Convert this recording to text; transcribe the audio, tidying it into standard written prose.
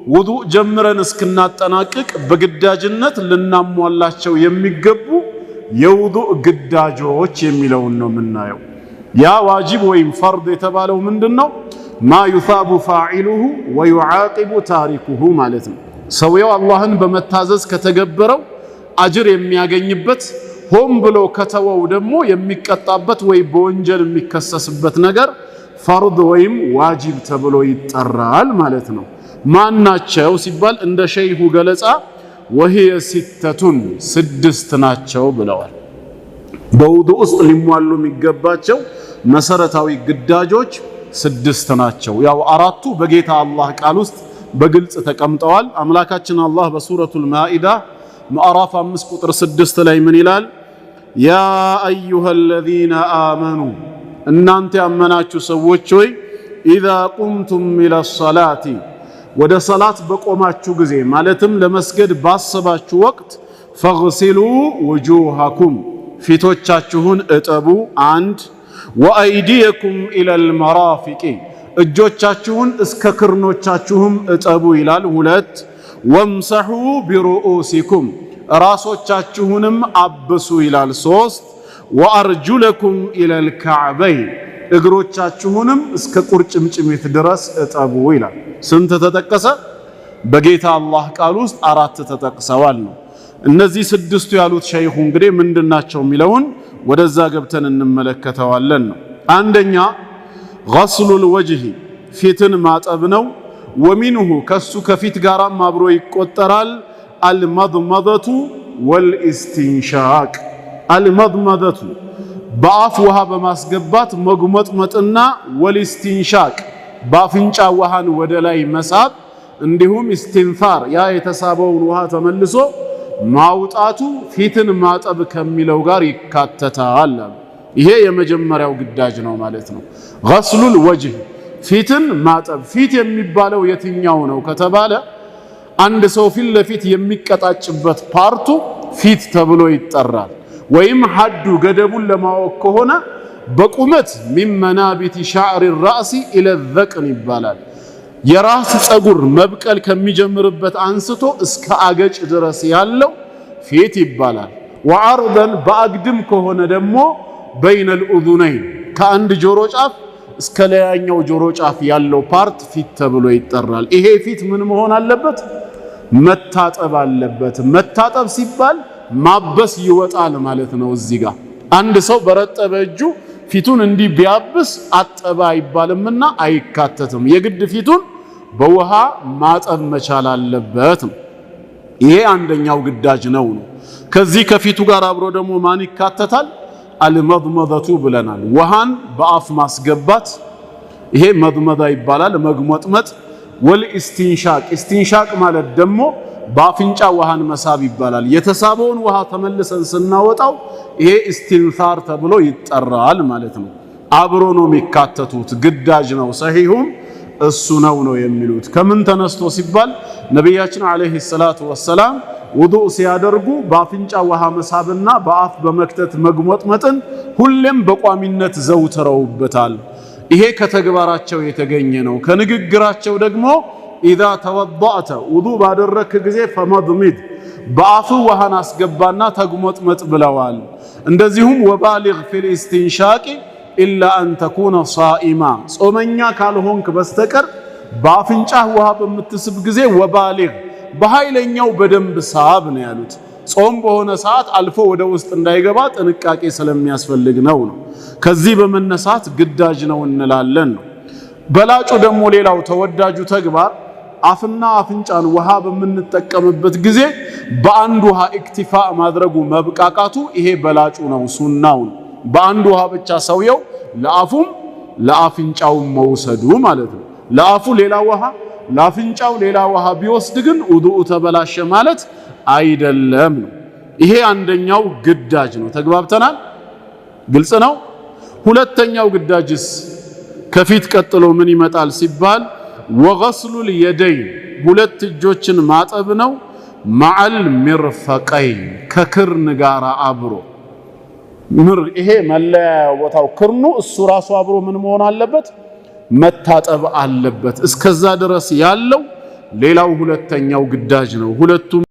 ውዱእ ጀምረን እስክናጠናቅቅ በግዳጅነት ልናሟላቸው የሚገቡ የውዱእ ግዳጆች የሚለውን ነው የምናየው። ያ ዋጅብ ወይም ፈርድ የተባለው ምንድነው? ማ ዩሳቡ ፋዒሉሁ ወዩዓቂቡ ታሪኩሁ ማለት ነው። ሰውየው አላህን በመታዘዝ ከተገበረው አጅር የሚያገኝበት፣ ሆም ብሎ ከተወው ደግሞ የሚቀጣበት ወይ በወንጀል የሚከሰስበት ነገር ፈርድ ወይም ዋጅብ ተብሎ ይጠራል ማለት ነው። ማናቸው ሲባል እንደ ሸይኹ ገለጻ ወሂየ ሲተቱን 6 ናቸው ብለዋል። በውዱእ ውስጥ ሊሟሉ የሚገባቸው መሰረታዊ ግዳጆች 6 ናቸው። ያው 4ቱ በጌታ አላህ ቃል ውስጥ በግልጽ ተቀምጠዋል። አምላካችን አላህ በሱረቱል ማኢዳ ምዕራፍ 5 ቁጥር 6 ላይ ምን ይላል? ያ አዩሃለዚነ አመኑ እናንተ ያመናችሁ ሰዎች ሆይ ኢዛ ቁምቱም ኢለ ሰላቲ ወደ ሰላት በቆማችሁ ጊዜ ማለትም ለመስገድ ባሰባችሁ ወቅት ፈግሲሉ ውጁሃኩም ፊቶቻችሁን እጠቡ፣ 1 ወአይዲየኩም ኢለል መራፊቂ እጆቻችሁን እስከ ክርኖቻችሁም እጠቡ ይላል። 2 ወምሰሑ ቢሩኡሲኩም ራሶቻችሁንም አብሱ ይላል። 3 ወአርጁለኩም ኢለል ከዕበይን እግሮቻችሁንም እስከ ቁርጭምጭሚት ድረስ እጠቡ ይላል። ስንት ተጠቀሰ? በጌታ አላህ ቃል ውስጥ 4 ተጠቅሰዋል ነው። እነዚህ 6ቱ ያሉት ሸይኹ እንግዲህ ምንድናቸው የሚለውን ወደዛ ገብተን እንመለከተዋለን ነው። አንደኛ ገስሉል ወጅሂ ፊትን ማጠብ ነው። ወሚንሁ ከሱ ከፊት ጋራም አብሮ ይቆጠራል አልመድመደቱ ወልኢስቲንሻቅ። አልመድመደቱ በአፍ ውሃ በማስገባት መጉመጥመጥና ወልኢስቲንሻቅ በአፍንጫ ውሃን ወደ ላይ መሳብ፣ እንዲሁም ኢስቲንፋር ያ የተሳበውን ውሃ ተመልሶ ማውጣቱ ፊትን ማጠብ ከሚለው ጋር ይካተታል። ይሄ የመጀመሪያው ግዳጅ ነው ማለት ነው። ገስሉል ወጅህ ፊትን ማጠብ። ፊት የሚባለው የትኛው ነው ከተባለ አንድ ሰው ፊት ለፊት የሚቀጣጭበት ፓርቱ ፊት ተብሎ ይጠራል። ወይም ሐዱ ገደቡን ለማወቅ ከሆነ በቁመት ሚን መናቢት ሻዕሪ ራእሲ ኢለ ዘቅን ይባላል። የራስ ፀጉር መብቀል ከሚጀምርበት አንስቶ እስከ አገጭ ድረስ ያለው ፊት ይባላል። ወዐርደን በአግድም ከሆነ ደግሞ በይነል ኡዙነይን ከአንድ ጆሮ ጫፍ እስከ ላያኛው ጆሮ ጫፍ ያለው ፓርት ፊት ተብሎ ይጠራል። ይሄ ፊት ምን መሆን አለበት? መታጠብ አለበት። መታጠብ ሲባል ማበስ ይወጣል ማለት ነው። እዚህ ጋር አንድ ሰው በረጠበ እጁ ፊቱን እንዲህ ቢያብስ አጠባ አይባልምና አይካተትም። የግድ ፊቱን በውሃ ማጠብ መቻል አለበት ነው። ይሄ አንደኛው ግዳጅ ነው። ከዚህ ከፊቱ ጋር አብሮ ደግሞ ማን ይካተታል? አልመድመደቱ ብለናል። ውሃን በአፍ ማስገባት ይሄ መድመዳ ይባላል፣ መግመጥመጥ። ወልኢስቲንሻቅ ኢስቲንሻቅ ማለት ደግሞ በአፍንጫ ውሃን መሳብ ይባላል። የተሳበውን ውሃ ተመልሰን ስናወጣው ይሄ ኢስቲንሳር ተብሎ ይጠራል ማለት ነው። አብሮ ነው የሚካተቱት፣ ግዳጅ ነው። ሰሂሁም እሱ ነው የሚሉት። ከምን ተነስቶ ሲባል ነቢያችን አለይሂ ሰላቱ ወሰላም ውዱእ ሲያደርጉ በአፍንጫ ውሃ መሳብና በአፍ በመክተት መግመጥመጥን ሁሌም በቋሚነት ዘውትረውበታል። ይሄ ከተግባራቸው የተገኘ ነው። ከንግግራቸው ደግሞ ኢዛ ተወضأተ ውዱእ ባደረክ ጊዜ ፈመድሚድ በአፍ ውሃን አስገባና ተግመጥመጥ ብለዋል። እንደዚሁም ወባሊግ ፊል ኢስቲንሻቂ ኢላ አን ተኩነ ሷኢማ ጾመኛ ካልሆንክ በስተቀር በአፍንጫህ ውሃ በምትስብ ጊዜ ወባሊግ በኃይለኛው በደንብ ሳብ ነው ያሉት። ጾም በሆነ ሰዓት አልፎ ወደ ውስጥ እንዳይገባ ጥንቃቄ ስለሚያስፈልግ ነው። ከዚህ በመነሳት ግዳጅ ነው እንላለን ነው። በላጩ ደግሞ ሌላው ተወዳጁ ተግባር አፍና አፍንጫን ውሃ በምንጠቀምበት ጊዜ በአንድ ውሃ ኢክቲፋ ማድረጉ መብቃቃቱ ይሄ በላጩ ነው፣ ሱናው ነው። በአንድ ውሃ ብቻ ሰውየው ለአፉም ለአፍንጫውም መውሰዱ ማለት ነው። ለአፉ ሌላ ውሃ ለአፍንጫው ሌላ ውሃ ቢወስድ ግን ውዱኡ ተበላሸ ማለት አይደለም ነው። ይሄ አንደኛው ግዳጅ ነው። ተግባብተናል? ግልጽ ነው። ሁለተኛው ግዳጅስ ከፊት ቀጥሎ ምን ይመጣል ሲባል ወገስሉል የደይን ሁለት እጆችን ማጠብ ነው። መዐል ሚርፈቀይን ከክርን ጋር አብሮ ይሄ መለያ ቦታው ክርኑ እሱ ራሱ አብሮ ምን መሆን አለበት? መታጠብ አለበት። እስከዛ ድረስ ያለው ሌላው ሁለተኛው ግዳጅ ነው። ሁለቱም